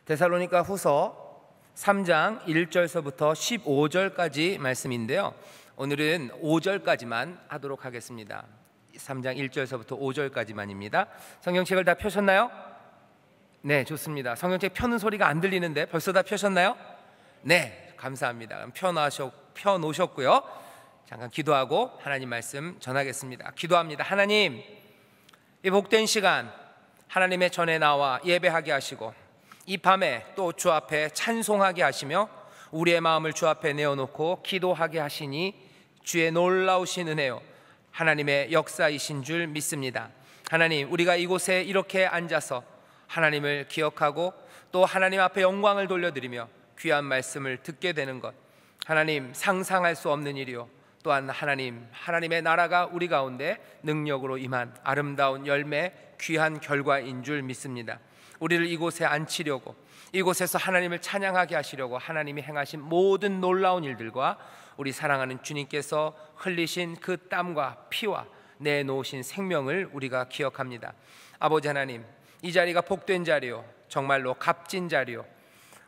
데살로니가 후서 3장 1절서부터 15절까지 말씀인데요, 오늘은 5절까지만 하도록 하겠습니다. 3장 1절서부터 5절까지만입니다. 성경책을 다 펴셨나요? 네, 좋습니다. 성경책 펴는 소리가 안 들리는데 벌써 다 펴셨나요? 네, 감사합니다. 펴놓으셨고요. 잠깐 기도하고 하나님 말씀 전하겠습니다. 기도합니다. 하나님, 이 복된 시간 하나님의 전에 나와 예배하게 하시고 이 밤에 또 주 앞에 찬송하게 하시며 우리의 마음을 주 앞에 내어놓고 기도하게 하시니 주의 놀라우신 은혜요 하나님의 역사이신 줄 믿습니다. 하나님, 우리가 이곳에 이렇게 앉아서 하나님을 기억하고 또 하나님 앞에 영광을 돌려드리며 귀한 말씀을 듣게 되는 것, 하나님 상상할 수 없는 일이요, 또한 하나님의 나라가 우리 가운데 능력으로 임한 아름다운 열매, 귀한 결과인 줄 믿습니다. 우리를 이곳에 앉히려고, 이곳에서 하나님을 찬양하게 하시려고 하나님이 행하신 모든 놀라운 일들과 우리 사랑하는 주님께서 흘리신 그 땀과 피와 내놓으신 생명을 우리가 기억합니다. 아버지 하나님, 이 자리가 복된 자리요, 정말로 값진 자리요,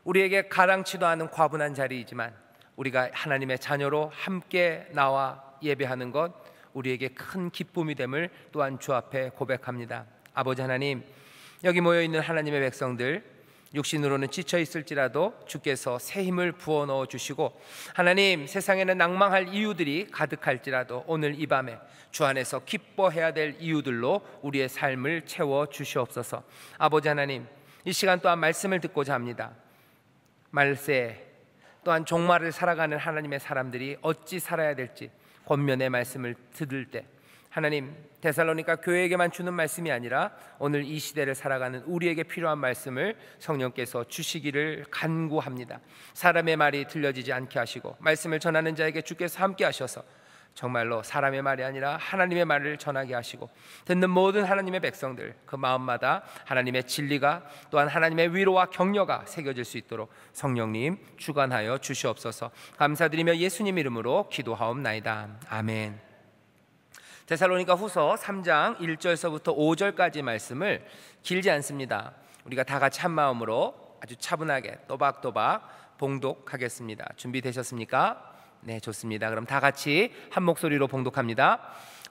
우리에게 가당치도 않은 과분한 자리이지만 우리가 하나님의 자녀로 함께 나와 예배하는 것, 우리에게 큰 기쁨이 됨을 또한 주 앞에 고백합니다. 아버지 하나님, 여기 모여있는 하나님의 백성들, 육신으로는 지쳐 있을지라도 주께서 새 힘을 부어 넣어 주시고, 하나님, 세상에는 낭망할 이유들이 가득할지라도 오늘 이 밤에 주 안에서 기뻐해야 될 이유들로 우리의 삶을 채워 주시옵소서. 아버지 하나님, 이 시간 또한 말씀을 듣고자 합니다. 말세 또한 종말을 살아가는 하나님의 사람들이 어찌 살아야 될지 권면의 말씀을 들을 때, 하나님, 데살로니가 교회에게만 주는 말씀이 아니라 오늘 이 시대를 살아가는 우리에게 필요한 말씀을 성령께서 주시기를 간구합니다. 사람의 말이 들려지지 않게 하시고 말씀을 전하는 자에게 주께서 함께 하셔서 정말로 사람의 말이 아니라 하나님의 말을 전하게 하시고 듣는 모든 하나님의 백성들 그 마음마다 하나님의 진리가 또한 하나님의 위로와 격려가 새겨질 수 있도록 성령님 주관하여 주시옵소서. 감사드리며 예수님 이름으로 기도하옵나이다. 아멘. 데살로니가 후서 3장 1절서부터 5절까지 말씀을 길지 않습니다. 우리가 다 같이 한 마음으로 아주 차분하게 또박또박 봉독하겠습니다. 준비되셨습니까? 네, 좋습니다. 그럼 다 같이 한 목소리로 봉독합니다.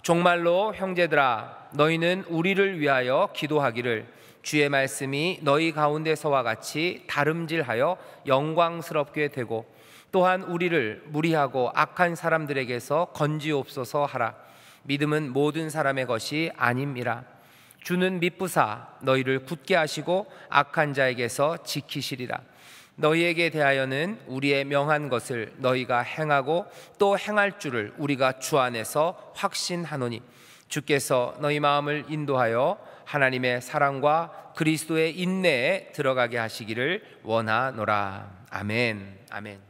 종말로 형제들아, 너희는 우리를 위하여 기도하기를, 주의 말씀이 너희 가운데서와 같이 다름질하여 영광스럽게 되고 또한 우리를 무리하고 악한 사람들에게서 건지옵소서 하라. 믿음은 모든 사람의 것이 아님이라. 주는 미쁘사 너희를 굳게 하시고 악한 자에게서 지키시리라. 너희에게 대하여는 우리의 명한 것을 너희가 행하고 또 행할 줄을 우리가 주 안에서 확신하노니 주께서 너희 마음을 인도하여 하나님의 사랑과 그리스도의 인내에 들어가게 하시기를 원하노라. 아멘. 아멘.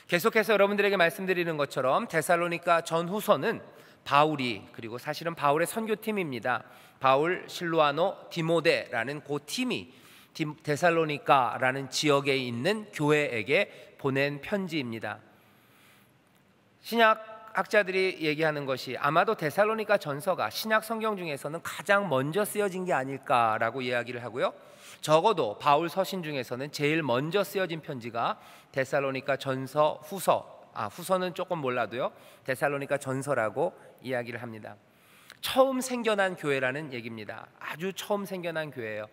계속해서 여러분들에게 말씀드리는 것처럼 데살로니가 전후서는 바울이, 그리고 사실은 바울의 선교팀입니다. 바울, 실루아노, 디모데라는 그 팀이 데살로니가라는 지역에 있는 교회에게 보낸 편지입니다. 신약학자들이 얘기하는 것이 아마도 데살로니가 전서가 신약 성경 중에서는 가장 먼저 쓰여진 게 아닐까라고 이야기를 하고요, 적어도 바울 서신 중에서는 제일 먼저 쓰여진 편지가 데살로니가 전서 후서는 조금 몰라도요, 데살로니가 전서라고 이야기를 합니다. 처음 생겨난 교회라는 얘기입니다. 아주 처음 생겨난 교회예요.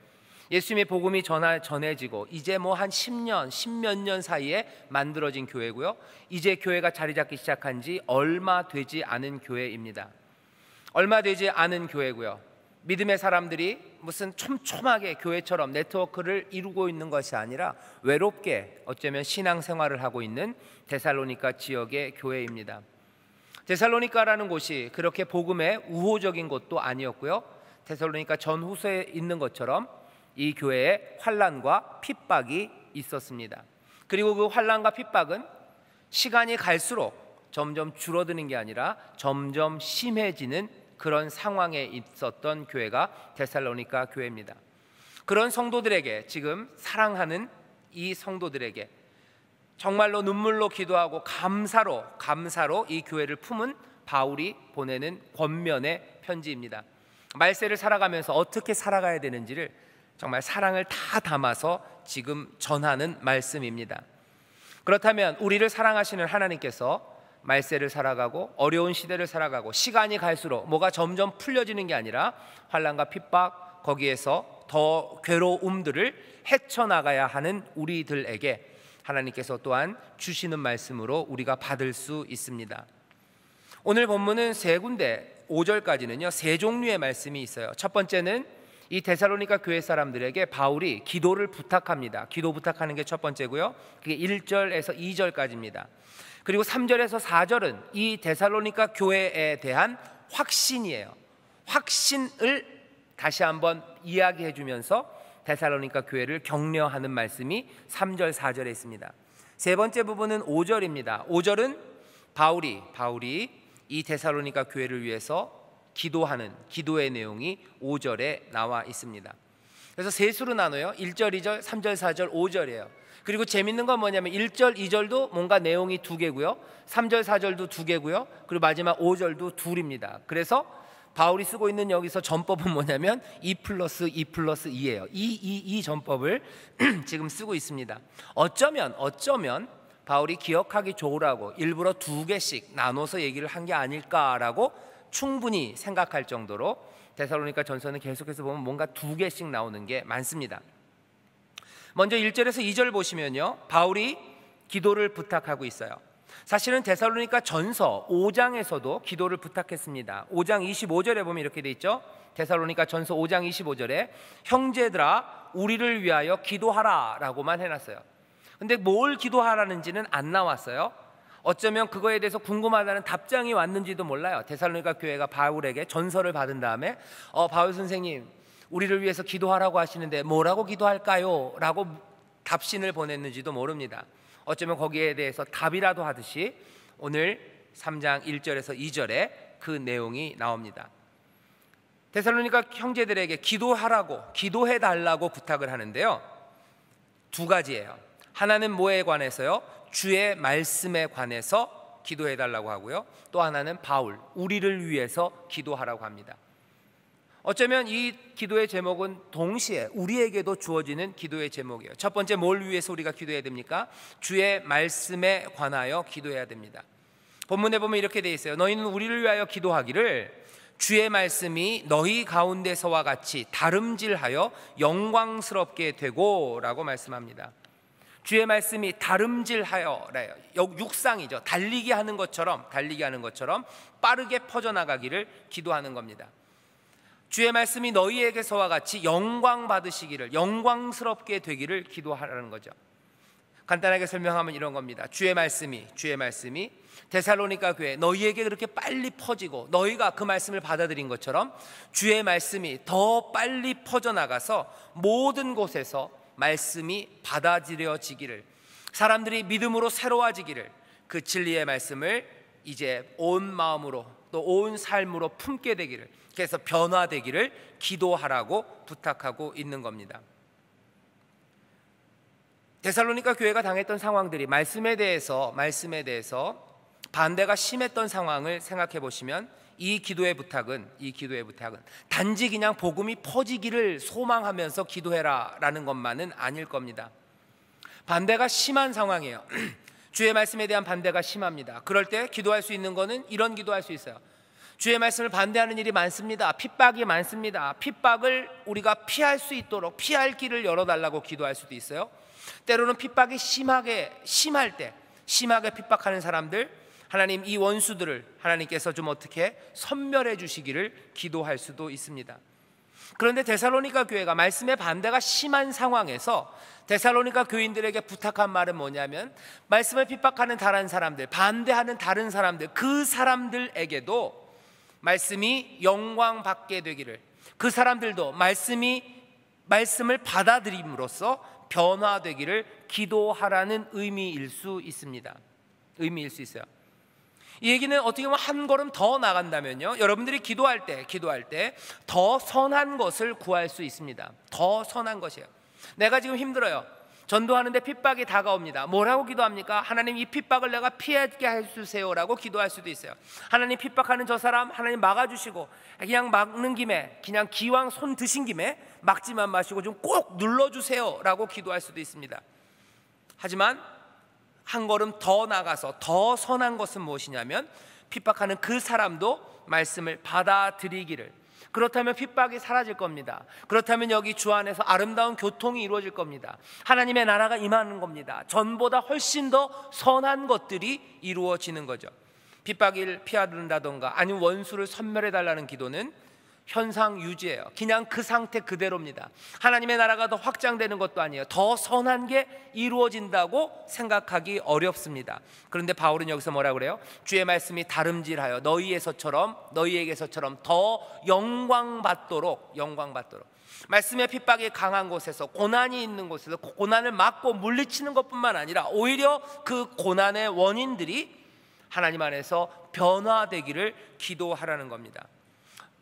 예수님의 복음이 전해지고 이제 뭐 한 10년, 10몇 년 사이에 만들어진 교회고요, 이제 교회가 자리 잡기 시작한 지 얼마 되지 않은 교회입니다. 얼마 되지 않은 교회고요, 믿음의 사람들이 무슨 촘촘하게 교회처럼 네트워크를 이루고 있는 것이 아니라 외롭게 어쩌면 신앙생활을 하고 있는 데살로니가 지역의 교회입니다. 데살로니가라는 곳이 그렇게 복음에 우호적인 곳도 아니었고요, 데살로니가 전후서에 있는 것처럼 이 교회에 환난과 핍박이 있었습니다. 그리고 그 환난과 핍박은 시간이 갈수록 점점 줄어드는 게 아니라 점점 심해지는 그런 상황에 있었던 교회가 데살로니가 교회입니다. 그런 성도들에게, 지금 사랑하는 이 성도들에게 정말로 눈물로 기도하고 감사로 이 교회를 품은 바울이 보내는 권면의 편지입니다. 말세를 살아가면서 어떻게 살아가야 되는지를 정말 사랑을 다 담아서 지금 전하는 말씀입니다. 그렇다면 우리를 사랑하시는 하나님께서 말세를 살아가고 어려운 시대를 살아가고 시간이 갈수록 뭐가 점점 풀려지는 게 아니라 환난과 핍박, 거기에서 더 괴로움들을 헤쳐나가야 하는 우리들에게 하나님께서 또한 주시는 말씀으로 우리가 받을 수 있습니다. 오늘 본문은 세 군데 5절까지는요 세 종류의 말씀이 있어요. 첫 번째는 이 데살로니가 교회 사람들에게 바울이 기도를 부탁합니다. 기도 부탁하는 게 첫 번째고요. 그게 1절에서 2절까지입니다. 그리고 3절에서 4절은 이 데살로니가 교회에 대한 확신이에요. 확신을 다시 한번 이야기해 주면서 데살로니가 교회를 격려하는 말씀이 3절 4절에 있습니다. 세 번째 부분은 5절입니다. 5절은 바울이 이 데살로니가 교회를 위해서 기도하는 기도의 내용이 5절에 나와 있습니다. 그래서 세 수로 나눠요. 1절, 2절, 3절, 4절, 5절이에요. 그리고 재밌는 건 뭐냐면 1절, 2절도 뭔가 내용이 두 개고요. 3절, 4절도 두 개고요. 그리고 마지막 5절도 둘입니다. 그래서 바울이 쓰고 있는 여기서 전법은 뭐냐면 2+2+2예요. 이 전법을 지금 쓰고 있습니다. 어쩌면 바울이 기억하기 좋으라고 일부러 두 개씩 나눠서 얘기를 한 게 아닐까라고 충분히 생각할 정도로 데살로니가 전서는 계속해서 보면 뭔가 두 개씩 나오는 게 많습니다. 먼저 1절에서 2절 보시면요 바울이 기도를 부탁하고 있어요. 사실은 데살로니가 전서 5장에서도 기도를 부탁했습니다. 5장 25절에 보면 이렇게 돼 있죠. 데살로니가 전서 5장 25절에 형제들아 우리를 위하여 기도하라 라고만 해놨어요. 근데 뭘 기도하라는지는 안 나왔어요. 어쩌면 그거에 대해서 궁금하다는 답장이 왔는지도 몰라요. 데살로니가 교회가 바울에게 전서를 받은 다음에 바울 선생님 우리를 위해서 기도하라고 하시는데 뭐라고 기도할까요? 라고 답신을 보냈는지도 모릅니다. 어쩌면 거기에 대해서 답이라도 하듯이 오늘 3장 1절에서 2절에 그 내용이 나옵니다. 데살로니가 형제들에게 기도하라고 기도해달라고 부탁을 하는데요 두 가지예요. 하나는 뭐에 관해서요? 주의 말씀에 관해서 기도해달라고 하고요 또 하나는 바울 우리를 위해서 기도하라고 합니다. 어쩌면 이 기도의 제목은 동시에 우리에게도 주어지는 기도의 제목이에요. 첫 번째 뭘 위해서 우리가 기도해야 됩니까? 주의 말씀에 관하여 기도해야 됩니다. 본문에 보면 이렇게 돼 있어요. 너희는 우리를 위하여 기도하기를 주의 말씀이 너희 가운데서와 같이 다름질하여 영광스럽게 되고 라고 말씀합니다. 주의 말씀이 다름질하여 육상이죠. 달리게 하는 것처럼 빠르게 퍼져나가기를 기도하는 겁니다. 주의 말씀이 너희에게서와 같이 영광 받으시기를 영광스럽게 되기를 기도하라는 거죠. 간단하게 설명하면 이런 겁니다. 주의 말씀이 데살로니가 교회 너희에게 그렇게 빨리 퍼지고 너희가 그 말씀을 받아들인 것처럼 주의 말씀이 더 빨리 퍼져나가서 모든 곳에서 말씀이 받아들여지기를 사람들이 믿음으로 새로워지기를 그 진리의 말씀을 이제 온 마음으로 또 온 삶으로 품게 되기를 그래서 변화되기를 기도하라고 부탁하고 있는 겁니다. 데살로니가 교회가 당했던 상황들이 말씀에 대해서 반대가 심했던 상황을 생각해 보시면 이 기도의 부탁은 단지 그냥 복음이 퍼지기를 소망하면서 기도해라 라는 것만은 아닐 겁니다. 반대가 심한 상황이에요. 주의 말씀에 대한 반대가 심합니다. 그럴 때 기도할 수 있는 거는 이런 기도할 수 있어요. 주의 말씀을 반대하는 일이 많습니다. 핍박이 많습니다. 핍박을 우리가 피할 수 있도록 피할 길을 열어달라고 기도할 수도 있어요. 때로는 핍박이 심할 때 심하게 핍박하는 사람들 하나님 이 원수들을 하나님께서 좀 어떻게 섬멸해 주시기를 기도할 수도 있습니다. 그런데 데살로니가 교회가 말씀의 반대가 심한 상황에서 데살로니가 교인들에게 부탁한 말은 뭐냐면 말씀을 핍박하는 다른 사람들 반대하는 다른 사람들 그 사람들에게도 말씀이 영광 받게 되기를 그 사람들도 말씀을 받아들임으로써 변화되기를 기도하라는 의미일 수 있습니다. 의미일 수 있어요. 이 얘기는 어떻게 보면 한 걸음 더 나간다면요 여러분들이 기도할 때 더 선한 것을 구할 수 있습니다. 더 선한 것이에요. 내가 지금 힘들어요. 전도하는데 핍박이 다가옵니다. 뭐라고 기도합니까? 하나님, 이 핍박을 내가 피하게 해주세요 라고 기도할 수도 있어요. 하나님, 핍박하는 저 사람 하나님 막아주시고, 그냥 막는 김에, 그냥 기왕 손 드신 김에 막지만 마시고 좀 꼭 눌러주세요 라고 기도할 수도 있습니다. 하지만 한 걸음 더 나가서 더 선한 것은 무엇이냐면, 핍박하는 그 사람도 말씀을 받아들이기를, 그렇다면 핍박이 사라질 겁니다. 그렇다면 여기 주 안에서 아름다운 교통이 이루어질 겁니다. 하나님의 나라가 임하는 겁니다. 전보다 훨씬 더 선한 것들이 이루어지는 거죠. 핍박을 피하든다던가 아니면 원수를 섬멸해달라는 기도는 현상 유지예요. 그냥 그 상태 그대로입니다. 하나님의 나라가 더 확장되는 것도 아니에요. 더 선한 게 이루어진다고 생각하기 어렵습니다. 그런데 바울은 여기서 뭐라 그래요? 주의 말씀이 다름질하여 너희에게서처럼 더 영광받도록. 말씀의 핍박이 강한 곳에서, 고난이 있는 곳에서 고난을 막고 물리치는 것뿐만 아니라 오히려 그 고난의 원인들이 하나님 안에서 변화되기를 기도하라는 겁니다.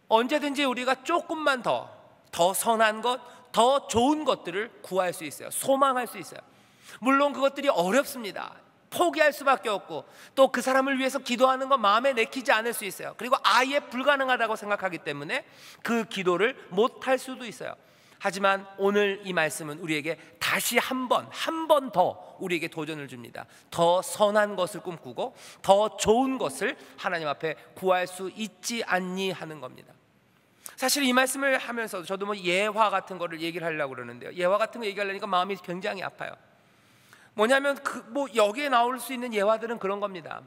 언제든지 우리가 조금만 더 선한 것, 더 좋은 것들을 구할 수 있어요. 소망할 수 있어요. 물론 그것들이 어렵습니다. 포기할 수밖에 없고, 또 그 사람을 위해서 기도하는 건 마음에 내키지 않을 수 있어요. 그리고 아예 불가능하다고 생각하기 때문에 그 기도를 못할 수도 있어요. 하지만 오늘 이 말씀은 우리에게 다시 한 번 더 우리에게 도전을 줍니다. 더 선한 것을 꿈꾸고 더 좋은 것을 하나님 앞에 구할 수 있지 않니 하는 겁니다. 사실 이 말씀을 하면서 저도 뭐 예화 같은 거를 얘기를 하려고 그러는데요, 예화 같은 거 얘기하려니까 마음이 굉장히 아파요. 뭐냐면 여기에 나올 수 있는 예화들은 그런 겁니다.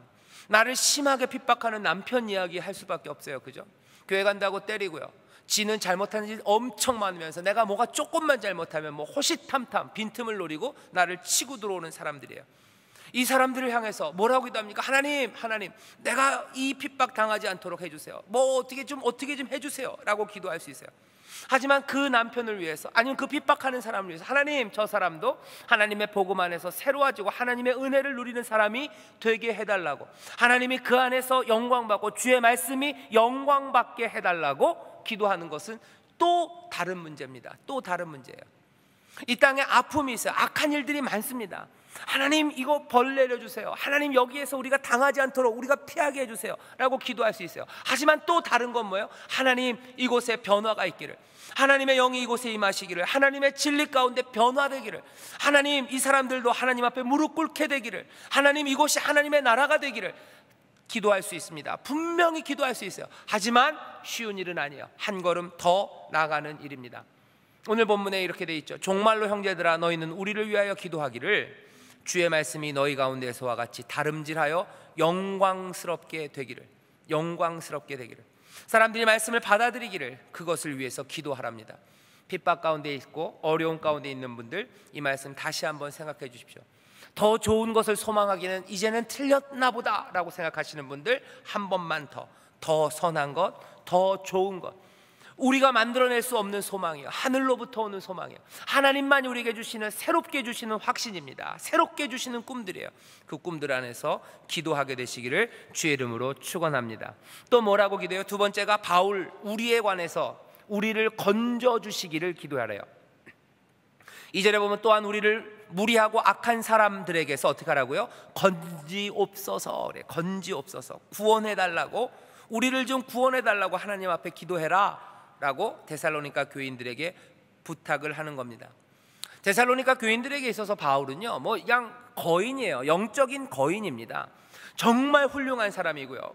나를 심하게 핍박하는 남편 이야기 할 수밖에 없어요. 그죠? 교회 간다고 때리고요, 지는 잘못하는 일 엄청 많으면서 내가 뭐가 조금만 잘못하면 호시탐탐 빈틈을 노리고 나를 치고 들어오는 사람들이에요. 이 사람들을 향해서 뭐라고 기도합니까? 하나님, 내가 이 핍박 당하지 않도록 해주세요. 어떻게 좀 해주세요 라고 기도할 수 있어요. 하지만 그 남편을 위해서, 아니면 그 핍박하는 사람을 위해서, 하나님, 저 사람도 하나님의 복음 안에서 새로워지고 하나님의 은혜를 누리는 사람이 되게 해달라고, 하나님이 그 안에서 영광받고 주의 말씀이 영광받게 해달라고 기도하는 것은 또 다른 문제입니다. 또 다른 문제예요. 이 땅에 아픔이 있어요. 악한 일들이 많습니다. 하나님, 이거 벌 내려주세요. 하나님, 여기에서 우리가 당하지 않도록 우리가 피하게 해주세요 라고 기도할 수 있어요. 하지만 또 다른 건 뭐예요? 하나님, 이곳에 변화가 있기를, 하나님의 영이 이곳에 임하시기를, 하나님의 진리 가운데 변화되기를, 하나님, 이 사람들도 하나님 앞에 무릎 꿇게 되기를, 하나님, 이곳이 하나님의 나라가 되기를 기도할 수 있습니다. 분명히 기도할 수 있어요. 하지만 쉬운 일은 아니에요. 한 걸음 더 나가는 일입니다. 오늘 본문에 이렇게 돼 있죠. 종말로 형제들아, 너희는 우리를 위하여 기도하기를, 주의 말씀이 너희 가운데서와 같이 다름질하여 영광스럽게 되기를. 사람들이 말씀을 받아들이기를, 그것을 위해서 기도하랍니다. 핍박 가운데 있고 어려운 가운데 있는 분들, 이 말씀 다시 한번 생각해 주십시오. 더 좋은 것을 소망하기는 이제는 틀렸나 보다 라고 생각하시는 분들, 한 번만 더 선한 것, 더 좋은 것, 우리가 만들어낼 수 없는 소망이에요. 하늘로부터 오는 소망이에요. 하나님만이 우리에게 주시는, 새롭게 주시는 확신입니다. 새롭게 주시는 꿈들이에요. 그 꿈들 안에서 기도하게 되시기를 주의 이름으로 축원합니다. 또 뭐라고 기도해요? 두 번째가 바울, 우리에 관해서 우리를 건져주시기를 기도하래요. 2절에 보면 또한 우리를 무리하고 악한 사람들에게서 어떻게 하라고요? 건지옵소서. 구원해달라고, 우리를 좀 구원해달라고 하나님 앞에 기도해라 라고 데살로니가 교인들에게 부탁을 하는 겁니다. 데살로니가 교인들에게 있어서 바울은요, 그냥 거인이에요. 영적인 거인입니다. 정말 훌륭한 사람이고요,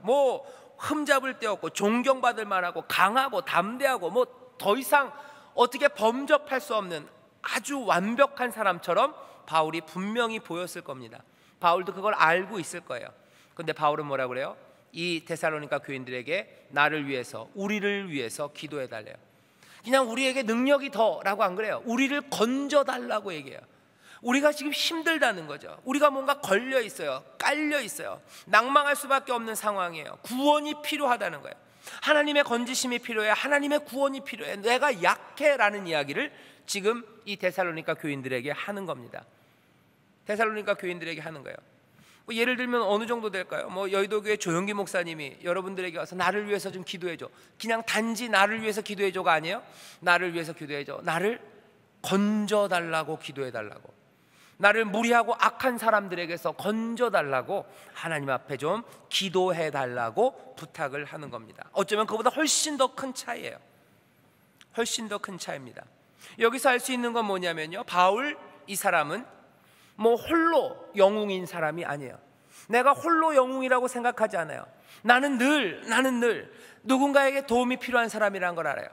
흠잡을 데 없고 존경받을 만하고 강하고 담대하고 더 이상 어떻게 범접할 수 없는 아주 완벽한 사람처럼 바울이 분명히 보였을 겁니다. 바울도 그걸 알고 있을 거예요. 그런데 바울은 뭐라 그래요? 이 데살로니가 교인들에게 나를 위해서, 우리를 위해서 기도해 달래요. 그냥 우리에게 능력이 더라고 안 그래요. 우리를 건져달라고 얘기해요. 우리가 지금 힘들다는 거죠. 우리가 뭔가 걸려 있어요. 깔려 있어요. 낭망할 수밖에 없는 상황이에요. 구원이 필요하다는 거예요. 하나님의 건지심이 필요해. 하나님의 구원이 필요해. 내가 약해라는 이야기를 지금 이 데살로니가 교인들에게 하는 겁니다. 데살로니가 교인들에게 하는 거예요. 예를 들면 어느 정도 될까요? 여의도교회 조영기 목사님이 여러분들에게 와서 나를 위해서 좀 기도해줘, 그냥 단지 나를 위해서 기도해줘가 아니에요. 나를 위해서 기도해줘, 나를 건져달라고 기도해달라고. 나를 무리하고 악한 사람들에게서 건져달라고 하나님 앞에 좀 기도해달라고 부탁을 하는 겁니다. 어쩌면 그보다 훨씬 더 큰 차이예요. 훨씬 더 큰 차이입니다. 여기서 알 수 있는 건 뭐냐면요, 바울 이 사람은 뭐 홀로 영웅인 사람이 아니에요. 내가 홀로 영웅이라고 생각하지 않아요. 나는 늘 누군가에게 도움이 필요한 사람이라는 걸 알아요.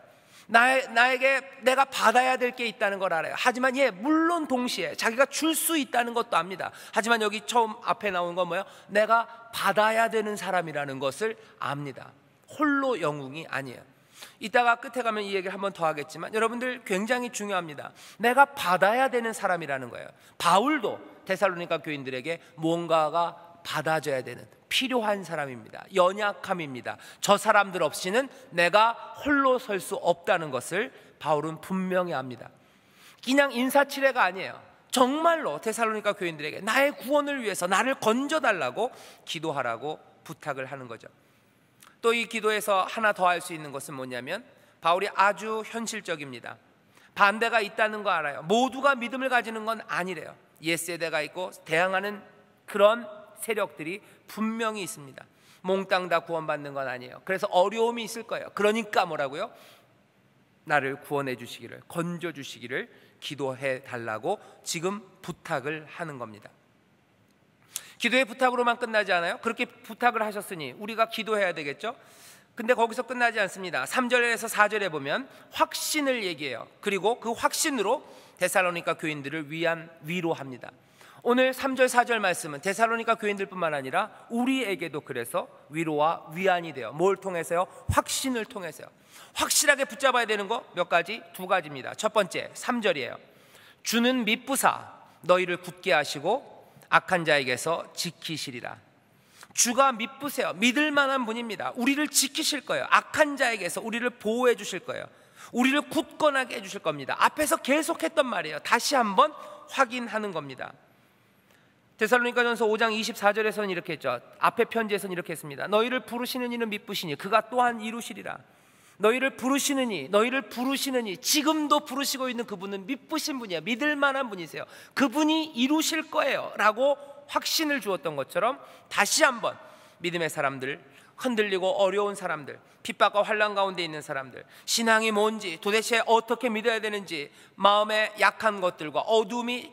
나에게 내가 받아야 될 게 있다는 걸 알아요. 하지만 물론 동시에 자기가 줄 수 있다는 것도 압니다. 하지만 여기 처음 앞에 나온 건 뭐예요? 내가 받아야 되는 사람이라는 것을 압니다. 홀로 영웅이 아니에요. 이따가 끝에 가면 이 얘기를 한 번 더 하겠지만 여러분들 굉장히 중요합니다. 내가 받아야 되는 사람이라는 거예요. 바울도 데살로니가 교인들에게 뭔가가 받아줘야 되는 필요한 사람입니다. 연약함입니다. 저 사람들 없이는 내가 홀로 설 수 없다는 것을 바울은 분명히 압니다. 그냥 인사치레가 아니에요. 정말로 데살로니가 교인들에게 나의 구원을 위해서 나를 건져달라고 기도하라고 부탁을 하는 거죠. 또 이 기도에서 하나 더 알 수 있는 것은 뭐냐면 바울이 아주 현실적입니다. 반대가 있다는 거 알아요. 모두가 믿음을 가지는 건 아니래요. 옛세대가 있고 대항하는 그런 세력들이 분명히 있습니다. 몽땅 다 구원받는 건 아니에요. 그래서 어려움이 있을 거예요. 그러니까 뭐라고요? 나를 구원해 주시기를, 건져 주시기를 기도해 달라고 지금 부탁을 하는 겁니다. 기도의 부탁으로만 끝나지 않아요. 그렇게 부탁을 하셨으니 우리가 기도해야 되겠죠. 근데 거기서 끝나지 않습니다. 3절에서 4절에 보면 확신을 얘기해요. 그리고 그 확신으로 데살로니가 교인들을 위로합니다. 오늘 3절 4절 말씀은 데살로니가 교인들뿐만 아니라 우리에게도 그래서 위로와 위안이 돼요. 뭘 통해서요? 확신을 통해서요. 확실하게 붙잡아야 되는 거 몇 가지? 두 가지입니다. 첫 번째 3절이에요. 주는 미쁘사 너희를 굳게 하시고 악한 자에게서 지키시리라. 주가 미쁘세요. 믿을 만한 분입니다. 우리를 지키실 거예요. 악한 자에게서 우리를 보호해 주실 거예요. 우리를 굳건하게 해 주실 겁니다. 앞에서 계속했던 말이에요. 다시 한번 확인하는 겁니다. 데살로니가전서 5장 24절에서는 이렇게 했죠. 앞에 편지에서는 이렇게 했습니다. 너희를 부르시는 이는 미쁘시니 그가 또한 이루시리라. 너희를 부르시는 이 지금도 부르시고 있는 그분은 미쁘신 분이야. 믿을 만한 분이세요. 그분이 이루실 거예요 라고 확신을 주었던 것처럼 다시 한번 믿음의 사람들, 흔들리고 어려운 사람들, 핍박과 환난 가운데 있는 사람들, 신앙이 뭔지 도대체 어떻게 믿어야 되는지 마음의 약한 것들과 어둠이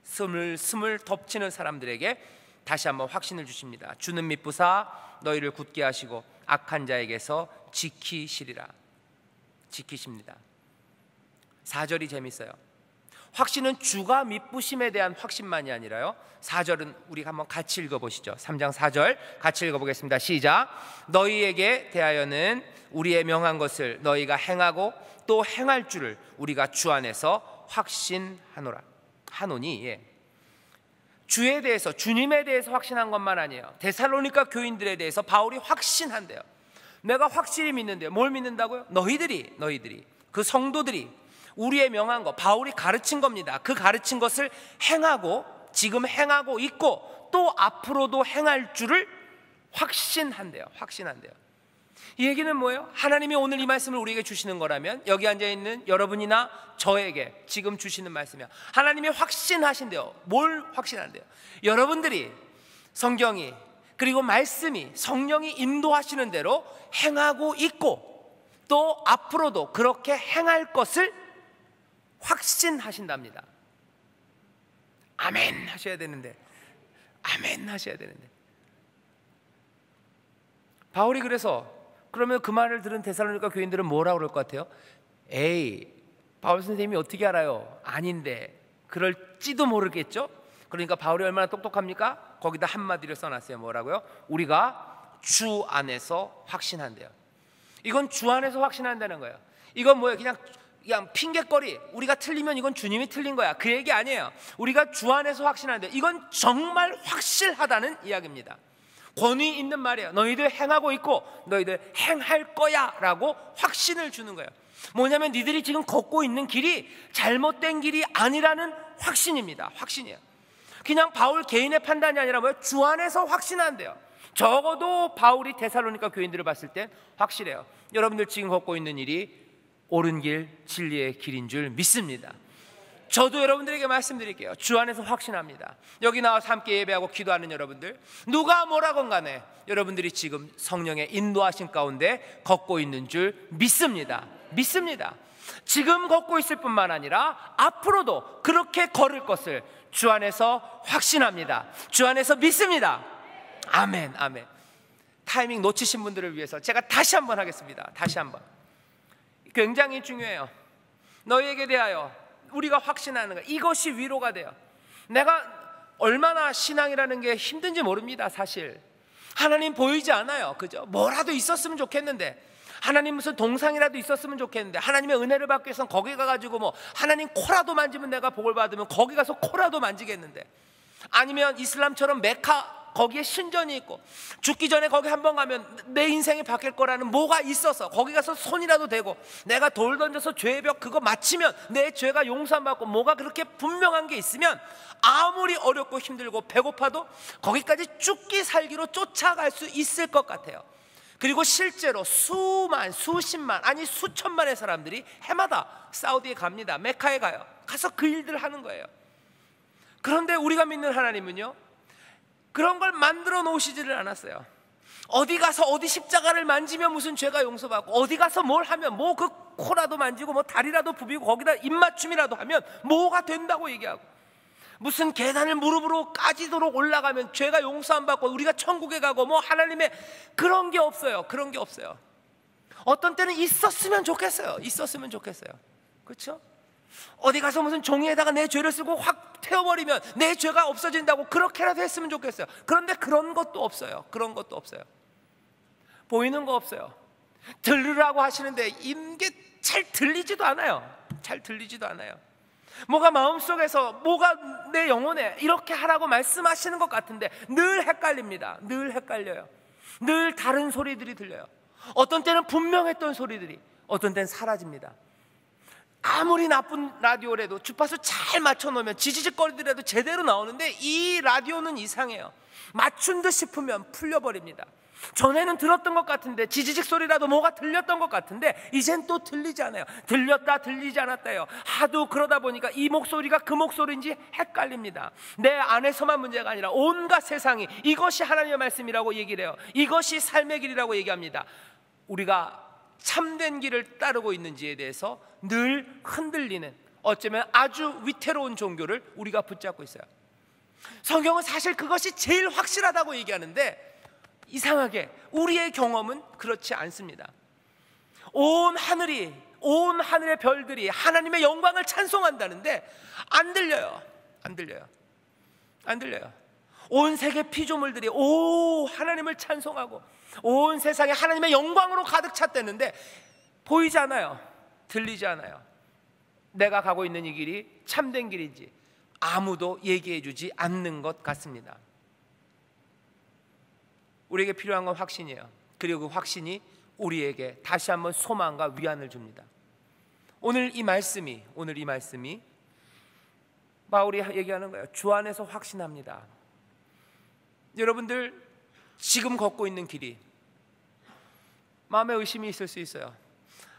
스물스물 덮치는 사람들에게 다시 한번 확신을 주십니다. 주는 미쁘사 너희를 굳게 하시고 악한 자에게서 지키시리라. 지키십니다. 4절이 재밌어요. 확신은 주가 미쁘심에 대한 확신만이 아니라요, 4절은 우리가 한번 같이 읽어보시죠. 3장 4절 같이 읽어보겠습니다. 시작. 너희에게 대하여는 우리의 명한 것을 너희가 행하고 또 행할 줄을 우리가 주 안에서 확신하노라. 하노니, 주에 대해서, 주님에 대해서 확신한 것만 아니에요. 데살로니가 교인들에 대해서 바울이 확신한대요. 내가 확실히 믿는데요. 뭘 믿는다고요? 너희들이 그 성도들이 우리의 명한 것, 바울이 가르친 겁니다. 그 가르친 것을 행하고 지금 행하고 있고 또 앞으로도 행할 줄을 확신한대요. 이 얘기는 뭐예요? 하나님이 오늘 이 말씀을 우리에게 주시는 거라면 여기 앉아있는 여러분이나 저에게 지금 주시는 말씀이야. 하나님이 확신하신대요. 뭘 확신한대요? 여러분들이 성경이 그리고 말씀이 성령이 인도하시는 대로 행하고 있고 또 앞으로도 그렇게 행할 것을 확신하신답니다. 아멘 하셔야 되는데, 바울이 그러면 그 말을 들은 데살로니가 교인들은 뭐라고 그럴 것 같아요? 에이, 바울 선생님이 어떻게 알아요? 아닌데. 그럴지도 모르겠죠? 그러니까 바울이 얼마나 똑똑합니까? 거기다 한마디를 써놨어요. 뭐라고요? 우리가 주 안에서 확신한대요. 이건 주 안에서 확신한다는 거예요. 이건 뭐예요? 그냥 핑계거리, 우리가 틀리면 이건 주님이 틀린 거야, 그 얘기 아니에요. 우리가 주 안에서 확신한대요. 이건 정말 확실하다는 이야기입니다. 권위 있는 말이에요. 너희들 행하고 있고 너희들 행할 거야 라고 확신을 주는 거예요. 뭐냐면 니들이 지금 걷고 있는 길이 잘못된 길이 아니라는 확신입니다. 확신이에요. 그냥 바울 개인의 판단이 아니라 뭐예요? 주 안에서 확신한대요. 적어도 바울이 데살로니가 교인들을 봤을 땐 확실해요. 여러분들 지금 걷고 있는 일이 옳은 길, 진리의 길인 줄 믿습니다. 저도 여러분들에게 말씀드릴게요. 주 안에서 확신합니다. 여기 나와서 함께 예배하고 기도하는 여러분들, 누가 뭐라건 간에 여러분들이 지금 성령의 인도하신 가운데 걷고 있는 줄 믿습니다. 믿습니다. 지금 걷고 있을 뿐만 아니라 앞으로도 그렇게 걸을 것을 주 안에서 확신합니다. 주 안에서 믿습니다. 아멘, 아멘. 타이밍 놓치신 분들을 위해서 제가 다시 한번 하겠습니다. 다시 한번. 굉장히 중요해요. 너희에게 대하여 우리가 확신하는 것, 이것이 위로가 돼요. 내가 얼마나 신앙이라는 게 힘든지 모릅니다. 사실 하나님 보이지 않아요. 그죠? 뭐라도 있었으면 좋겠는데, 하나님 무슨 동상이라도 있었으면 좋겠는데, 하나님의 은혜를 받기 위해서는 거기 가가지고 뭐 하나님 코라도 만지면 내가 복을 받으면 거기 가서 코라도 만지겠는데, 아니면 이슬람처럼 메카 거기에 신전이 있고 죽기 전에 거기 한번 가면 내 인생이 바뀔 거라는 뭐가 있어서 거기 가서 손이라도 대고 내가 돌 던져서 죄의 벽 그거 맞히면 내 죄가 용서받고 뭐가 그렇게 분명한 게 있으면 아무리 어렵고 힘들고 배고파도 거기까지 죽기 살기로 쫓아갈 수 있을 것 같아요. 그리고 실제로 수십만 아니 수천만의 사람들이 해마다 사우디에 갑니다. 메카에 가요. 가서 그 일들을 하는 거예요. 그런데 우리가 믿는 하나님은요, 그런 걸 만들어 놓으시지를 않았어요. 어디 가서 어디 십자가를 만지면 무슨 죄가 용서받고, 어디 가서 뭘 하면 뭐 그 코라도 만지고 뭐 다리라도 부비고 거기다 입맞춤이라도 하면 뭐가 된다고 얘기하고, 무슨 계단을 무릎으로 까지도록 올라가면 죄가 용서 안 받고 우리가 천국에 가고 뭐 하나님의 그런 게 없어요. 그런 게 없어요. 어떤 때는 있었으면 좋겠어요. 있었으면 좋겠어요. 그렇죠? 어디 가서 무슨 종이에다가 내 죄를 쓰고 확 태워버리면 내 죄가 없어진다고 그렇게라도 했으면 좋겠어요. 그런데 그런 것도 없어요. 그런 것도 없어요. 보이는 거 없어요. 들으라고 하시는데 이게 잘 들리지도 않아요. 잘 들리지도 않아요. 뭐가 마음속에서, 뭐가 내 영혼에 이렇게 하라고 말씀하시는 것 같은데 늘 헷갈립니다. 늘 헷갈려요. 늘 다른 소리들이 들려요. 어떤 때는 분명했던 소리들이 어떤 때는 사라집니다. 아무리 나쁜 라디오라도 주파수 잘 맞춰놓으면 지지직거리더라도 제대로 나오는데 이 라디오는 이상해요. 맞춘 듯 싶으면 풀려버립니다. 전에는 들었던 것 같은데, 지지직 소리라도 뭐가 들렸던 것 같은데 이젠 또 들리지 않아요. 들렸다 들리지 않았다요. 하도 그러다 보니까 이 목소리가 그 목소리인지 헷갈립니다. 내 안에서만 문제가 아니라 온갖 세상이 이것이 하나님의 말씀이라고 얘기를 해요. 이것이 삶의 길이라고 얘기합니다. 우리가 참된 길을 따르고 있는지에 대해서 늘 흔들리는, 어쩌면 아주 위태로운 종교를 우리가 붙잡고 있어요. 성경은 사실 그것이 제일 확실하다고 얘기하는데 이상하게 우리의 경험은 그렇지 않습니다. 온 하늘의 별들이 하나님의 영광을 찬송한다는데 안 들려요. 안 들려요. 안 들려요. 온 세계 피조물들이 하나님을 찬송하고 온 세상에 하나님의 영광으로 가득 찼다는데 보이지 않아요. 들리지 않아요. 내가 가고 있는 이 길이 참된 길인지 아무도 얘기해 주지 않는 것 같습니다. 우리에게 필요한 건 확신이에요. 그리고 그 확신이 우리에게 다시 한번 소망과 위안을 줍니다. 오늘 이 말씀이 바울이 얘기하는 거예요. 주 안에서 확신합니다. 여러분들 지금 걷고 있는 길이 마음에 의심이 있을 수 있어요.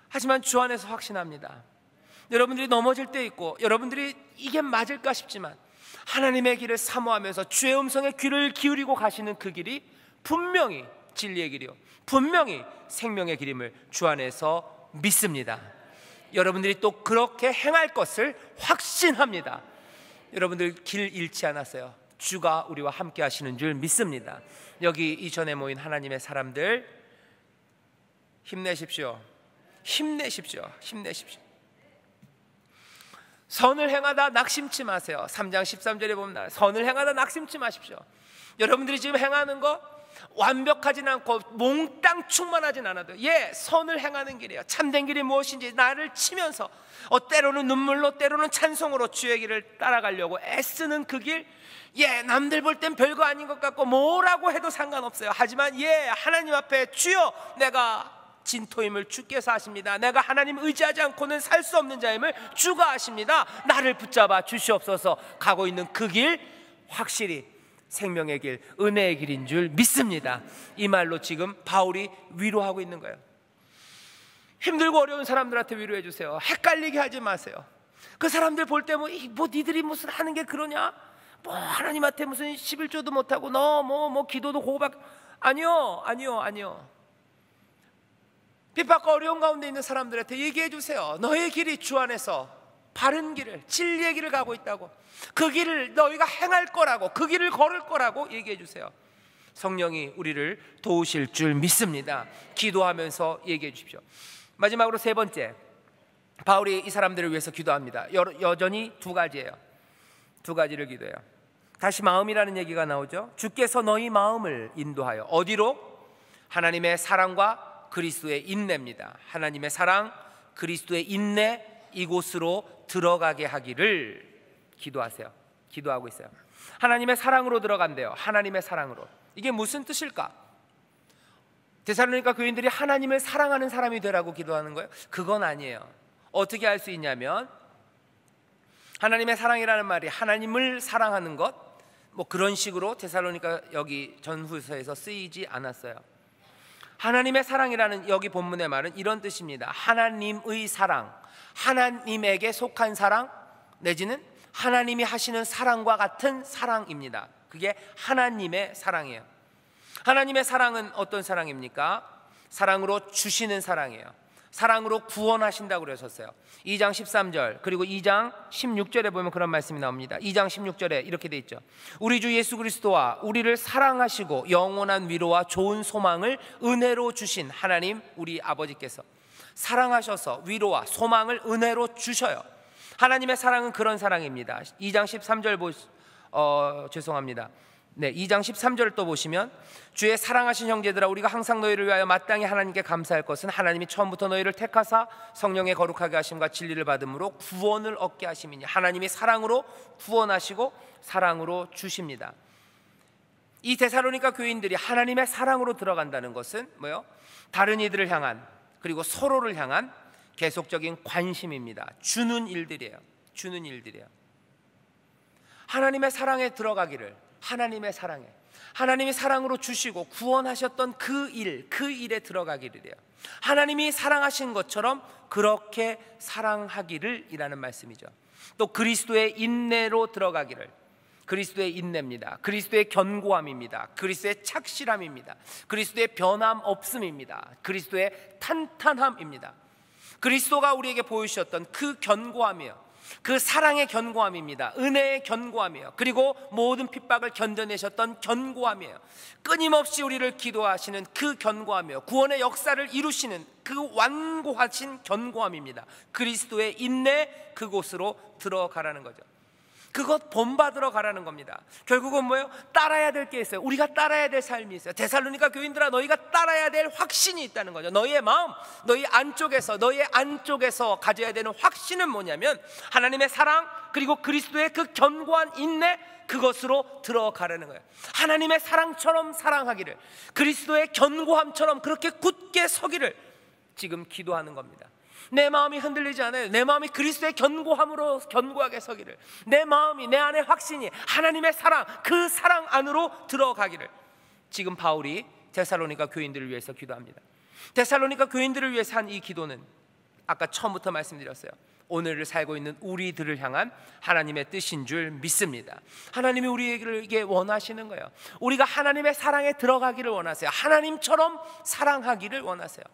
하지만 주 안에서 확신합니다. 여러분들이 넘어질 때 있고 여러분들이 이게 맞을까 싶지만 하나님의 길을 사모하면서 주의 음성에 귀를 기울이고 가시는 그 길이 분명히 진리의 길이요, 분명히 생명의 길임을 주 안에서 믿습니다. 여러분들이 또 그렇게 행할 것을 확신합니다. 여러분들 길 잃지 않았어요. 주가 우리와 함께 하시는 줄 믿습니다. 여기 이전에 모인 하나님의 사람들, 힘내십시오. 힘내십시오. 힘내십시오. 선을 행하다 낙심치 마세요. 3장 13절에 보면 선을 행하다 낙심치 마십시오. 여러분들이 지금 행하는 거 완벽하진 않고 몽땅 충만하진 않아도 선을 행하는 길이에요. 참된 길이 무엇인지 나를 치면서 때로는 눈물로 때로는 찬송으로 주의 길을 따라가려고 애쓰는 그 길, 남들 볼 땐 별거 아닌 것 같고 뭐라고 해도 상관없어요. 하지만 하나님 앞에 주여 내가 진토임을 주께서 아십니다. 내가 하나님 의지하지 않고는 살 수 없는 자임을 주가 아십니다. 나를 붙잡아 주시옵소서. 가고 있는 그 길 확실히 생명의 길, 은혜의 길인 줄 믿습니다. 이 말로 지금 바울이 위로하고 있는 거예요. 힘들고 어려운 사람들한테 위로해 주세요. 헷갈리게 하지 마세요. 그 사람들 볼 때 뭐 니들이 무슨 하는 게 그러냐? 뭐 하나님한테 무슨 11조도 못하고 너 뭐 기도도 고박. 아니요. 핍박과 어려운 가운데 있는 사람들한테 얘기해 주세요. 너의 길이 주 안에서 바른 길을, 진리의 길을 가고 있다고, 그 길을 너희가 행할 거라고, 그 길을 걸을 거라고 얘기해 주세요. 성령이 우리를 도우실 줄 믿습니다. 기도하면서 얘기해 주십시오. 마지막으로 세 번째, 바울이 이 사람들을 위해서 기도합니다. 여전히 두 가지예요. 두 가지를 기도해요. 다시 마음이라는 얘기가 나오죠. 주께서 너희 마음을 인도하여 어디로? 하나님의 사랑과 그리스도의 인내입니다. 하나님의 사랑, 그리스도의 인내, 이곳으로 들어가게 하기를 기도하세요. 기도하고 있어요. 하나님의 사랑으로 들어간대요. 하나님의 사랑으로. 이게 무슨 뜻일까? 데살로니가 교인들이 하나님을 사랑하는 사람이 되라고 기도하는 거예요? 그건 아니에요. 어떻게 할 수 있냐면, 하나님의 사랑이라는 말이 하나님을 사랑하는 것, 뭐 그런 식으로 데살로니가 여기 전후서에서 쓰이지 않았어요. 하나님의 사랑이라는 여기 본문의 말은 이런 뜻입니다. 하나님의 사랑, 하나님에게 속한 사랑, 내지는 하나님이 하시는 사랑과 같은 사랑입니다. 그게 하나님의 사랑이에요. 하나님의 사랑은 어떤 사랑입니까? 사랑으로 주시는 사랑이에요. 사랑으로 구원하신다고 그러셨어요. 2장 13절 그리고 2장 16절에 보면 그런 말씀이 나옵니다. 2장 16절에 이렇게 돼 있죠. 우리 주 예수 그리스도와 우리를 사랑하시고 영원한 위로와 좋은 소망을 은혜로 주신 하나님 우리 아버지께서 사랑하셔서 위로와 소망을 은혜로 주셔요. 하나님의 사랑은 그런 사랑입니다. 2장 13절 죄송합니다. 네, 2장 13절을 또 보시면, 주의 사랑하신 형제들아, 우리가 항상 너희를 위하여 마땅히 하나님께 감사할 것은 하나님이 처음부터 너희를 택하사 성령의 거룩하게 하심과 진리를 받음으로 구원을 얻게 하심이니. 하나님이 사랑으로 구원하시고 사랑으로 주십니다. 이 데살로니가 교인들이 하나님의 사랑으로 들어간다는 것은 뭐요? 다른 이들을 향한, 그리고 서로를 향한 계속적인 관심입니다. 주는 일들이에요. 주는 일들이에요. 하나님의 사랑에 들어가기를, 하나님의 사랑에, 하나님이 사랑으로 주시고 구원하셨던 그 일에 들어가기를 해요. 하나님이 사랑하신 것처럼 그렇게 사랑하기를 이라는 말씀이죠. 또 그리스도의 인내로 들어가기를, 그리스도의 인내입니다. 그리스도의 견고함입니다. 그리스도의 착실함입니다. 그리스도의 변함 없음입니다. 그리스도의 탄탄함입니다. 그리스도가 우리에게 보여주셨던 그 견고함이에요. 그 사랑의 견고함입니다. 은혜의 견고함이에요. 그리고 모든 핍박을 견뎌내셨던 견고함이에요. 끊임없이 우리를 기도하시는 그 견고함이에요. 구원의 역사를 이루시는 그 완고하신 견고함입니다. 그리스도의 인내, 그곳으로 들어가라는 거죠. 그것 본받으러 가라는 겁니다. 결국은 뭐예요? 따라야 될 게 있어요. 우리가 따라야 될 삶이 있어요. 데살로니가 교인들아, 너희가 따라야 될 확신이 있다는 거죠. 너희의 마음, 너희 안쪽에서 가져야 되는 확신은 뭐냐면 하나님의 사랑, 그리고 그리스도의 그 견고한 인내, 그것으로 들어가라는 거예요. 하나님의 사랑처럼 사랑하기를, 그리스도의 견고함처럼 그렇게 굳게 서기를 지금 기도하는 겁니다. 내 마음이 흔들리지 않아요. 내 마음이 그리스도의 견고함으로 견고하게 서기를, 내 마음이, 내 안의 확신이 하나님의 사랑, 그 사랑 안으로 들어가기를 지금 바울이 데살로니가 교인들을 위해서 기도합니다. 데살로니가 교인들을 위해서 한 이 기도는 아까 처음부터 말씀드렸어요. 오늘을 살고 있는 우리들을 향한 하나님의 뜻인 줄 믿습니다. 하나님이 우리에게 원하시는 거예요. 우리가 하나님의 사랑에 들어가기를 원하세요. 하나님처럼 사랑하기를 원하세요.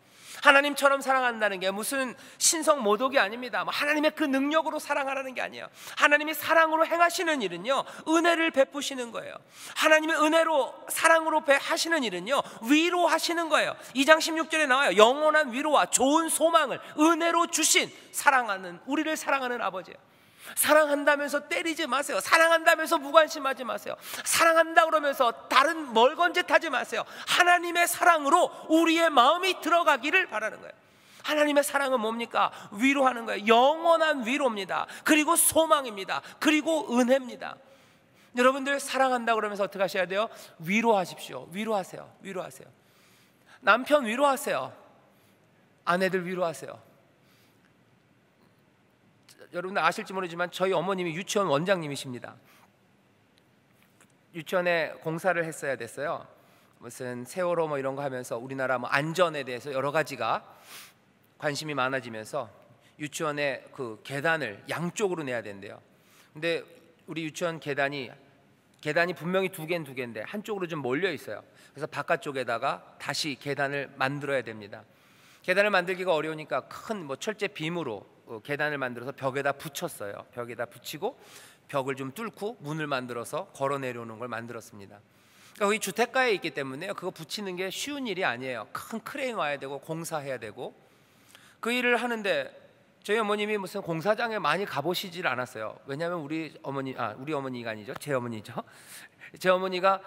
하나님처럼 사랑한다는 게 무슨 신성 모독이 아닙니다. 하나님의 그 능력으로 사랑하라는 게 아니에요. 하나님이 사랑으로 행하시는 일은요, 은혜를 베푸시는 거예요. 하나님의 은혜로, 사랑으로 하시는 일은요, 위로하시는 거예요. 2장 16절에 나와요. 영원한 위로와 좋은 소망을 은혜로 주신, 사랑하는, 우리를 사랑하는 아버지예요. 사랑한다면서 때리지 마세요. 사랑한다면서 무관심하지 마세요. 사랑한다 그러면서 다른 멀건짓 하지 마세요. 하나님의 사랑으로 우리의 마음이 들어가기를 바라는 거예요. 하나님의 사랑은 뭡니까? 위로하는 거예요. 영원한 위로입니다. 그리고 소망입니다. 그리고 은혜입니다. 여러분들 사랑한다 그러면서 어떻게 하셔야 돼요? 위로하십시오. 위로하세요. 위로하세요. 남편 위로하세요. 아내들 위로하세요. 여러분들 아실지 모르지만 저희 어머님이 유치원 원장님이십니다. 유치원에 공사를 했어야 됐어요. 무슨 세월호 뭐 이런 거 하면서 우리나라 뭐 안전에 대해서 여러 가지가 관심이 많아지면서 유치원의 그 계단을 양쪽으로 내야 된대요. 근데 우리 유치원 계단이 분명히 두 개인데 한쪽으로 좀 몰려 있어요. 그래서 바깥쪽에다가 다시 계단을 만들어야 됩니다. 계단을 만들기가 어려우니까 큰 철제 빔으로 계단을 만들어서 벽에다 붙였어요. 벽에다 붙이고 벽을 좀 뚫고 문을 만들어서 걸어 내려오는 걸 만들었습니다. 그러니까 거기 주택가에 있기 때문에 그거 붙이는 게 쉬운 일이 아니에요. 큰 크레인 와야 되고 공사해야 되고. 그 일을 하는데 저희 어머님이 무슨 공사장에 많이 가보시질 않았어요. 왜냐하면 우리 어머니가 아니죠, 제 어머니죠. 제 어머니가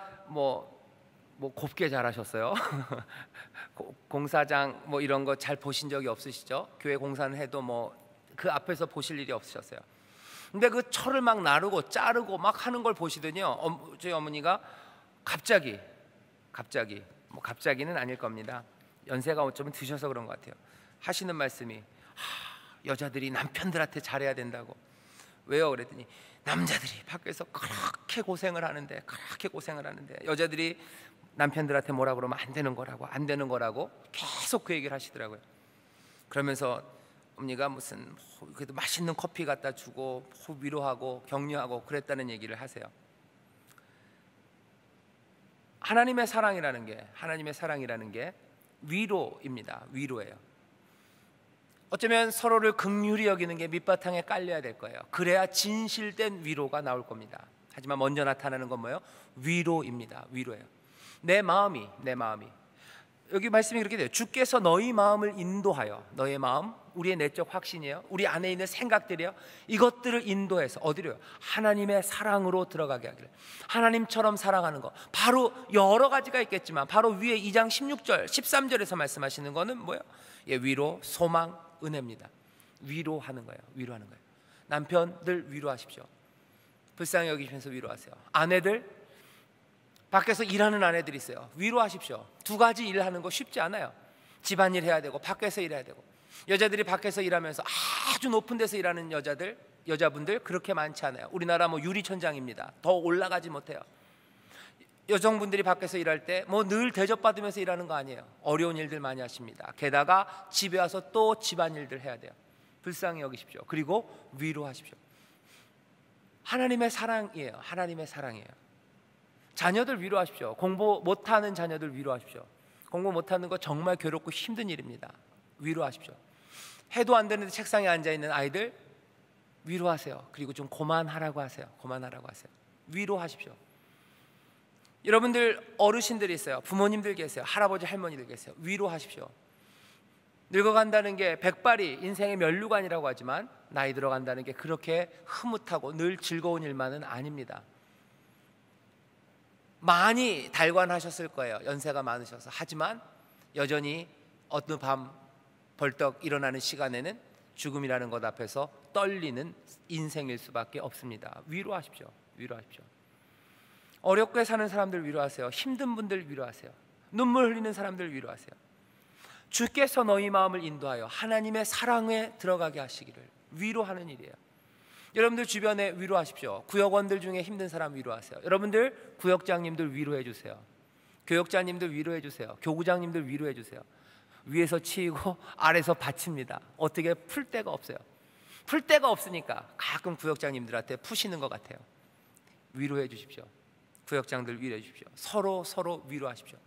곱게 잘하셨어요. 공사장 이런 거 잘 보신 적이 없으시죠? 교회 공사는 해도 그 앞에서 보실 일이 없으셨어요. 근데 그 철을 막 나르고 자르고 막 하는 걸 보시더니요, 저희 어머니가 갑자기는 아닐 겁니다. 연세가 좀 드셔서 그런 것 같아요. 하시는 말씀이 여자들이 남편들한테 잘해야 된다고. 왜요? 그랬더니 남자들이 밖에서 그렇게 고생을 하는데 여자들이 남편들한테 뭐라 그러면 안 되는 거라고 계속 그 얘기를 하시더라고요. 그러면서 어머니가 그래도 맛있는 커피 갖다 주고 위로하고 격려하고 그랬다는 얘기를 하세요. 하나님의 사랑이라는 게 위로입니다. 위로예요. 어쩌면 서로를 긍휼히 여기는 게 밑바탕에 깔려야 될 거예요. 그래야 진실된 위로가 나올 겁니다. 하지만 먼저 나타나는 건 뭐예요? 위로입니다. 위로예요. 내 마음이 여기 말씀이 그렇게 돼요. 주께서 너희 마음을 인도하여, 너의 마음, 우리의 내적 확신이에요. 우리 안에 있는 생각들이에요. 이것들을 인도해서 어디로요? 하나님의 사랑으로 들어가게 하기를. 하나님처럼 사랑하는 거. 바로 여러 가지가 있겠지만 바로 위에 2장 16절 13절에서 말씀하시는 거는 뭐예요? 위로, 소망, 은혜입니다. 위로하는 거예요. 남편들 위로하십시오. 불쌍히 여기시면서 위로하세요. 아내들, 밖에서 일하는 아내들이 있어요. 위로하십시오. 두 가지 일하는 거 쉽지 않아요. 집안일 해야 되고 밖에서 일해야 되고. 여자들이 밖에서 일하면서 아주 높은 데서 일하는 여자분들 그렇게 많지 않아요. 우리나라 유리천장입니다. 더 올라가지 못해요. 여성분들이 밖에서 일할 때 늘 대접받으면서 일하는 거 아니에요. 어려운 일들 많이 하십니다. 게다가 집에 와서 또 집안일들 해야 돼요. 불쌍히 여기십시오. 그리고 위로하십시오. 하나님의 사랑이에요. 자녀들 위로하십시오. 공부 못하는 자녀들 위로하십시오. 공부 못하는 거 정말 괴롭고 힘든 일입니다. 위로하십시오. 해도 안 되는데 책상에 앉아있는 아이들 위로하세요. 그리고 좀 그만하라고 하세요. 위로하십시오. 여러분들 어르신들이 있어요. 부모님들 계세요. 할아버지 할머니들 계세요. 위로하십시오. 늙어간다는 게 백발이 인생의 면류관이라고 하지만 나이 들어간다는 게 그렇게 흐뭇하고 늘 즐거운 일만은 아닙니다. 많이 달관하셨을 거예요. 연세가 많으셔서. 하지만 여전히 어느 밤 벌떡 일어나는 시간에는 죽음이라는 것 앞에서 떨리는 인생일 수밖에 없습니다. 위로하십시오. 어렵게 사는 사람들 위로하세요. 힘든 분들 위로하세요. 눈물 흘리는 사람들 위로하세요. 주께서 너희 마음을 인도하여 하나님의 사랑에 들어가게 하시기를. 위로하는 일이에요. 여러분들 주변에 위로하십시오. 구역원들 중에 힘든 사람 위로하세요. 여러분들 구역장님들 위로해 주세요. 교역자님들 위로해 주세요. 교구장님들 위로해 주세요. 위에서 치이고 아래서 받칩니다. 어떻게 풀 데가 없어요. 풀 데가 없으니까 가끔 구역장님들한테 푸시는 것 같아요. 위로해 주십시오. 구역장들 위로해 주십시오. 서로 위로하십시오.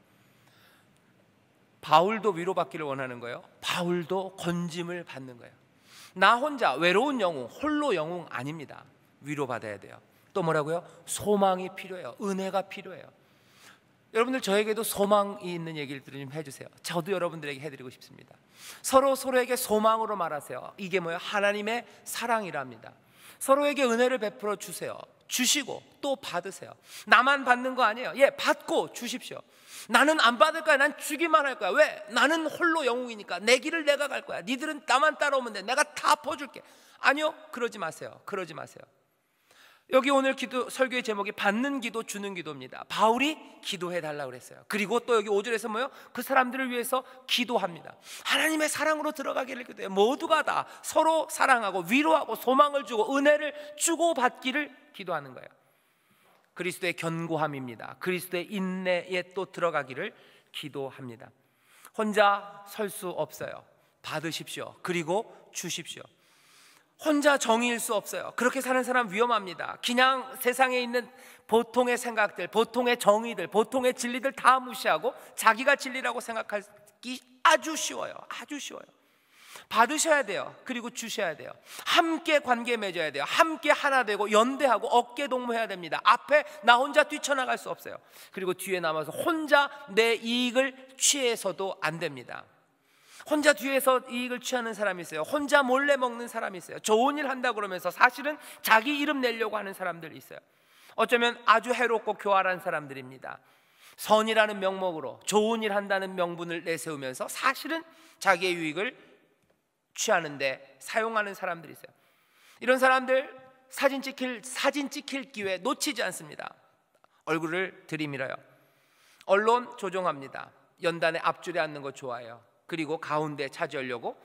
바울도 위로받기를 원하는 거예요. 바울도 건짐을 받는 거예요. 나 혼자 외로운 영웅, 홀로 영웅 아닙니다. 위로받아야 돼요. 또 뭐라고요? 소망이 필요해요. 은혜가 필요해요. 여러분들 저에게도 소망이 있는 얘기를 좀 해주세요. 저도 여러분들에게 해드리고 싶습니다. 서로에게 소망으로 말하세요. 이게 뭐예요? 하나님의 사랑이랍니다. 서로에게 은혜를 베풀어 주세요. 주시고 또 받으세요. 나만 받는 거 아니에요. 받고 주십시오. 나는 안 받을 거야. 난 주기만 할 거야. 왜? 나는 홀로 영웅이니까 내 길을 내가 갈 거야. 니들은 나만 따라오면 돼. 내가 다 퍼줄게. 아니요, 그러지 마세요. 여기 오늘 설교의 제목이 받는 기도, 주는 기도입니다. 바울이 기도해 달라고 그랬어요. 그리고 또 여기 5절에서 뭐요? 그 사람들을 위해서 기도합니다. 하나님의 사랑으로 들어가기를 기도해요. 모두가 다 서로 사랑하고 위로하고 소망을 주고 은혜를 주고받기를 기도하는 거예요. 그리스도의 견고함입니다. 그리스도의 인내에 또 들어가기를 기도합니다. 혼자 설 수 없어요. 받으십시오. 그리고 주십시오. 혼자 정의일 수 없어요. 그렇게 사는 사람 위험합니다. 그냥 세상에 있는 보통의 생각들, 보통의 정의들, 보통의 진리들 다 무시하고 자기가 진리라고 생각하기 아주 쉬워요. 아주 쉬워요. 받으셔야 돼요. 그리고 주셔야 돼요. 함께 관계 맺어야 돼요. 함께 하나 되고 연대하고 어깨 동무해야 됩니다. 앞에 나 혼자 뛰쳐나갈 수 없어요. 그리고 뒤에 남아서 혼자 내 이익을 취해서도 안 됩니다. 혼자 뒤에서 이익을 취하는 사람이 있어요. 혼자 몰래 먹는 사람이 있어요. 좋은 일 한다고 그러면서 사실은 자기 이름 내려고 하는 사람들이 있어요. 어쩌면 아주 해롭고 교활한 사람들입니다. 선이라는 명목으로 좋은 일 한다는 명분을 내세우면서 사실은 자기의 유익을 취하는데 사용하는 사람들이 있어요. 이런 사람들 사진 찍힐 기회 놓치지 않습니다. 얼굴을 들이밀어요. 언론 조종합니다. 연단의 앞줄에 앉는 거 좋아해요. 그리고 가운데 차지하려고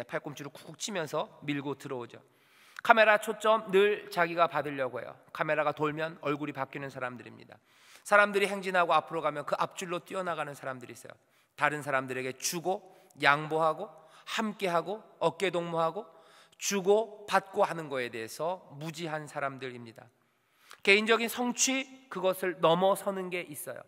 팔꿈치로 쿡쿡 치면서 밀고 들어오죠. 카메라 초점 늘 자기가 받으려고 해요. 카메라가 돌면 얼굴이 바뀌는 사람들입니다. 사람들이 행진하고 앞으로 가면 그 앞줄로 뛰어나가는 사람들이 있어요. 다른 사람들에게 주고 양보하고 함께하고 어깨동무하고 주고 받고 하는 거에 대해서 무지한 사람들입니다. 개인적인 성취, 그것을 넘어서는 게 있어요.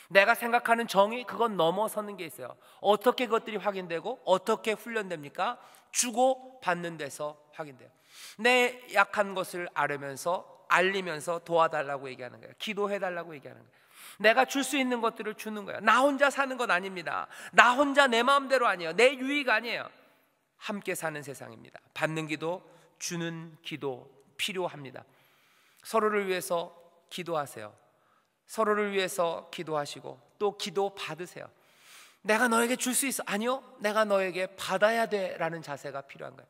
내가 생각하는 정의, 그건 넘어서는 게 있어요. 어떻게 그것들이 확인되고 어떻게 훈련됩니까? 주고 받는 데서 확인돼요. 내 약한 것을 알리면서 도와달라고 얘기하는 거예요. 기도해달라고 얘기하는 거예요. 내가 줄 수 있는 것들을 주는 거예요. 나 혼자 사는 건 아닙니다. 나 혼자 내 마음대로 아니에요. 내 유익 아니에요. 함께 사는 세상입니다. 받는 기도, 주는 기도 필요합니다. 서로를 위해서 기도하세요. 서로를 위해서 기도하시고 또 기도 받으세요. 내가 너에게 줄 수 있어. 아니요, 내가 너에게 받아야 돼 라는 자세가 필요한 거예요.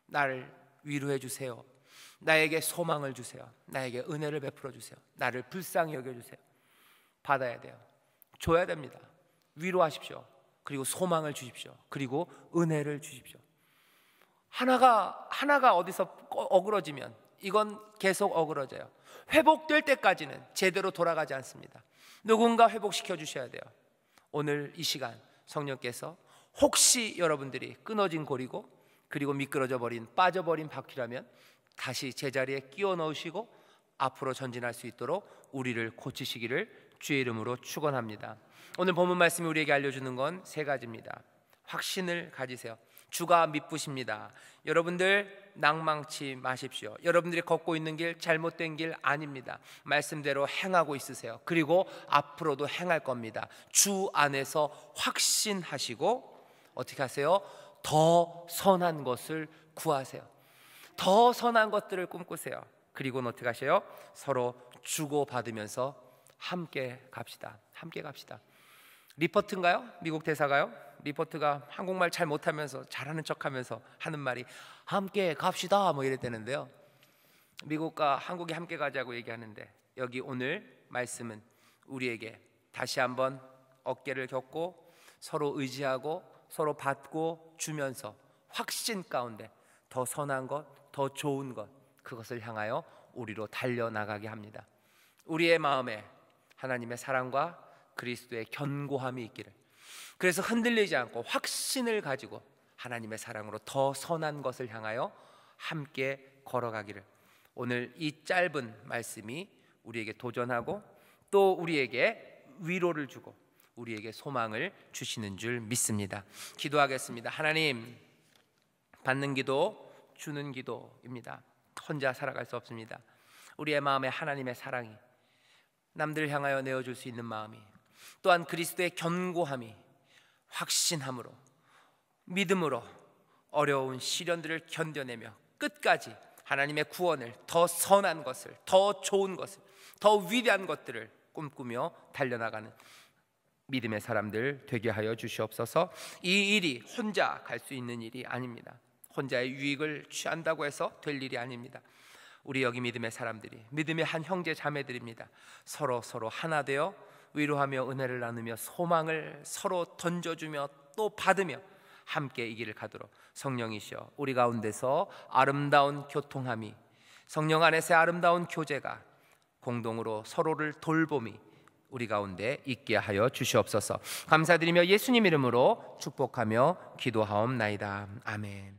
나를 위로해 주세요. 나에게 소망을 주세요. 나에게 은혜를 베풀어 주세요. 나를 불쌍히 여겨주세요. 받아야 돼요. 줘야 됩니다. 위로하십시오. 그리고 소망을 주십시오. 그리고 은혜를 주십시오. 하나가 어디서 어그러지면 이건 계속 어그러져요. 회복될 때까지는 제대로 돌아가지 않습니다. 누군가 회복시켜 주셔야 돼요. 오늘 이 시간 성령께서 혹시 여러분들이 끊어진 고리고 그리고 미끄러져 버린 빠져버린 바퀴라면 다시 제자리에 끼워 넣으시고 앞으로 전진할 수 있도록 우리를 고치시기를 주의 이름으로 축원합니다. 오늘 본문 말씀이 우리에게 알려주는 건 세 가지입니다. 확신을 가지세요. 주가 미쁘십니다. 여러분들 낭망치 마십시오. 여러분들이 걷고 있는 길 잘못된 길 아닙니다. 말씀대로 행하고 있으세요. 그리고 앞으로도 행할 겁니다. 주 안에서 확신하시고 어떻게 하세요? 더 선한 것을 구하세요. 더 선한 것들을 꿈꾸세요. 그리고는 어떻게 하세요? 서로 주고받으면서 함께 갑시다. 함께 갑시다. 리포트인가요? 미국 대사가요? 리포트가 한국말 잘 못하면서 잘하는 척하면서 하는 말이 함께 갑시다 뭐 이랬다는데요. 미국과 한국이 함께 가자고 얘기하는데 여기 오늘 말씀은 우리에게 다시 한번 어깨를 겹고 서로 의지하고 서로 받고 주면서 확신 가운데 더 선한 것, 더 좋은 것, 그것을 향하여 우리로 달려나가게 합니다. 우리의 마음에 하나님의 사랑과 그리스도의 견고함이 있기를, 그래서 흔들리지 않고 확신을 가지고 하나님의 사랑으로 더 선한 것을 향하여 함께 걸어가기를, 오늘 이 짧은 말씀이 우리에게 도전하고 또 우리에게 위로를 주고 우리에게 소망을 주시는 줄 믿습니다. 기도하겠습니다. 하나님, 받는 기도, 주는 기도입니다. 혼자 살아갈 수 없습니다. 우리의 마음에 하나님의 사랑이, 남들을 향하여 내어줄 수 있는 마음이, 또한 그리스도의 견고함이, 확신함으로 믿음으로 어려운 시련들을 견뎌내며 끝까지 하나님의 구원을, 더 선한 것을, 더 좋은 것을, 더 위대한 것들을 꿈꾸며 달려나가는 믿음의 사람들 되게 하여 주시옵소서. 이 일이 혼자 갈 수 있는 일이 아닙니다. 혼자의 유익을 취한다고 해서 될 일이 아닙니다. 우리 여기 믿음의 사람들이, 믿음의 한 형제 자매들입니다. 서로 하나 되어 위로하며 은혜를 나누며 소망을 서로 던져주며 또 받으며 함께 이 길을 가도록 성령이시여 우리 가운데서 아름다운 교통함이, 성령 안에서의 아름다운 교제가 공동으로 서로를 돌봄이 우리 가운데 있게 하여 주시옵소서. 감사드리며 예수님 이름으로 축복하며 기도하옵나이다. 아멘.